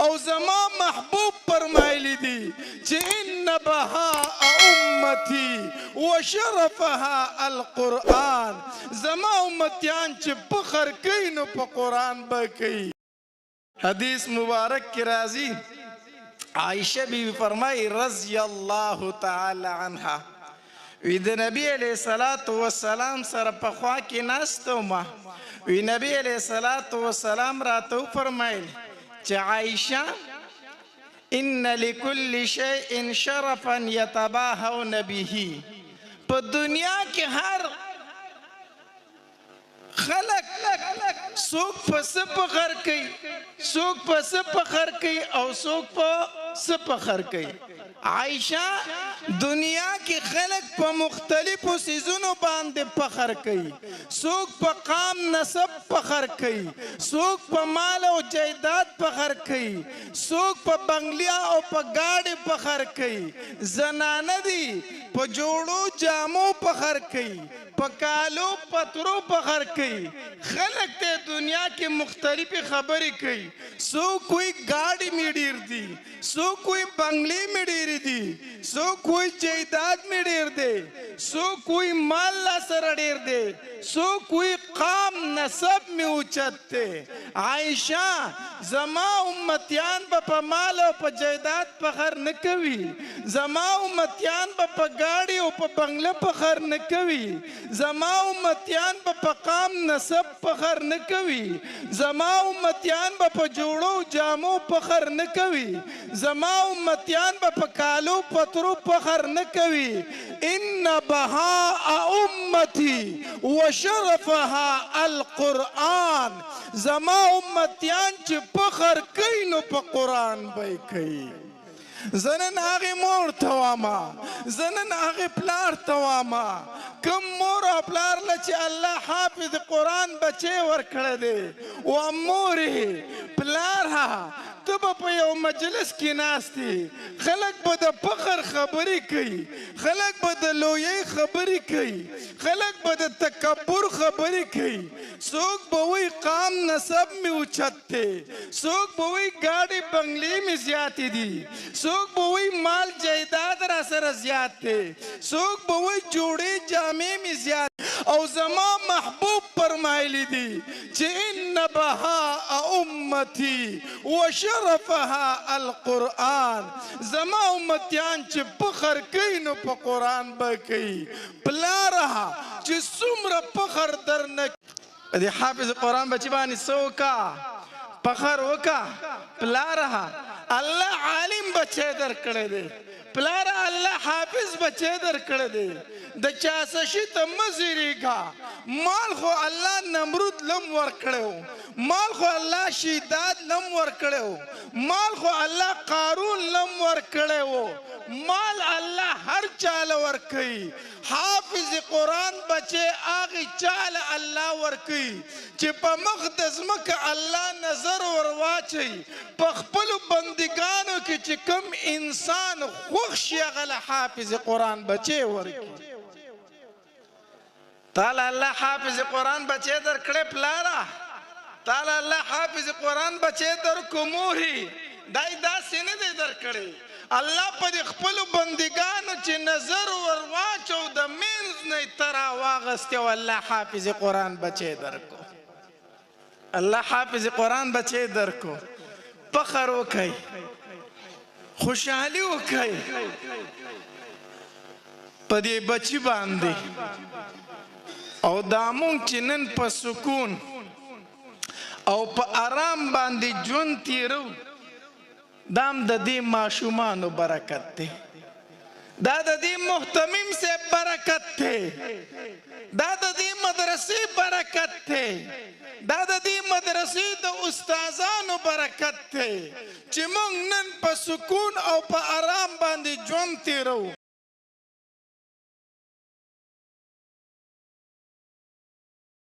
او زما محبوب فرمایلی دي چې ان بهاء امتی وشرفها القرآن. زما امتیان چې فخر کوي نو په قرآن به کوي. حدیث مبارک کی راضی عائشہ بی فرمائی رضی اللہ تعالی عنہ وی د نبی علیہ الصلوۃ والسلام سره په خوا کې ناستو ما وی نبی علیہ الصلوۃ والسلام راته فرمایل چې عائشہ ان لكل شيء شرفا يتباهون به. په دنیا کې هر خلق څوک په څه فخر کوي، څوک په څه فخر کوي او څوک په څه فخر کوي. عائشہ دنیا کې خلق په مختلفو سیزونو باندې فخر کوي. څوک په قام نسب فخر کوي، څوک په مال او جایداد فخر کوي، څوک په بنگلیا او په گاډي فخر کوي. زنانه دي په جوړو جامو فخر کوي، په کالو پترو فخر کوي. خلق ته دنیا کې مختلفی خبرې کوي. څوک کوئی گاډي میں ډیر دي، څوک کوئی بنگلې میں ډیر دي، څوک کوئی جایداد میں ډیر دی، څوک کوئی مال لا سره ډیر دی، څوک کوئی قام نسب میں اوچت دی. عائشہ زما امتیان به په مال او په جایداد فخر نه کوي، زما امتیان به په گاډي او په بنگله فخر نه کوي، زما امتیان به په قام نسب فخر نه کوي، زما امتیان به په جوړو جامو فخر نه کوي، زما امتیان به په کالو پترو فخر نه کوي. ان بهاء امتی وشرفها القرآن. زما امتیان چې فخر کوي نو په قرآن به کوي. زنن هغه مور ته واما، زنن هغه پلار ته واما، کم مور او پلار له چې الله حافظ قرآن بچی ورکړی دی و مورې پلاره ته به په یو مجلس کې ناستې، خلک به د فخر خبرې کوي، خلک به د لویۍ خبرې کوي، خلک به د تکبر خبرې کوي. څوک به وایي قام نسب مې اوچت دی، څوک به وایي ګاډي بنگلې مې زیاتې دي، څوک به وایي مال جایداد را سره زیات دی، څوک به وایي جوړې جامې مې زیات. او زما محبوب فرمایلی دي چې ان بهاء امتی وشرفها القرآن. زما امتیان چې فخر کوي نو په قرآن به کوي. پلاره چې څومره فخر در نه د حافظ قرآن بچی باندې څه وکړه، فخر وکړه. پلاره الله عالم بچی در کړی دی، پلاره الله حافظ بچی در کړی دی. د چا څه شي ته مه زیریږه. مال خو الله نمرود لم ورکړی، مال خو الله شیداد لم ورکړی، مال خو الله قارون لم ورکړی و. مال الله هر چاله ورکوي. حافظ قرآن بچی هغې چاله الله ورکوي چې په مخ د ځمکه الله نظر ورواچوي. په خپلو بندګانو کې چې کوم انسان خوښ شي هغه له حافظ قرآن بچی ورکوي. تعالی الله حافظ قرآن بچی در کړی پلاره، تعالی الله حافظ قرآن بچی در کو مورې، دای داسې نه دی در کړی. الله په دې خپلو بندګانو چې نظر ور واچو د منځ نه یې ته راواغستې او الله حافظ قرآن بچی در کو. الله حافظ قرآن بچی در کو. فخر وکئ، خوشحالي وکئ په دې بچي باندې. او دا مونږ چې نن په سکون او په آرام باندې ژوند تیرو، دام د دې ماشومانو برکت دی، دا د دې محتمم صاحب برکت دی، دا د دې مدرسې برکت دی، دا د دې مدرسې د استادانو برکت دی چې موږ نن په سکون او په آرام باندې ژوند تیرو.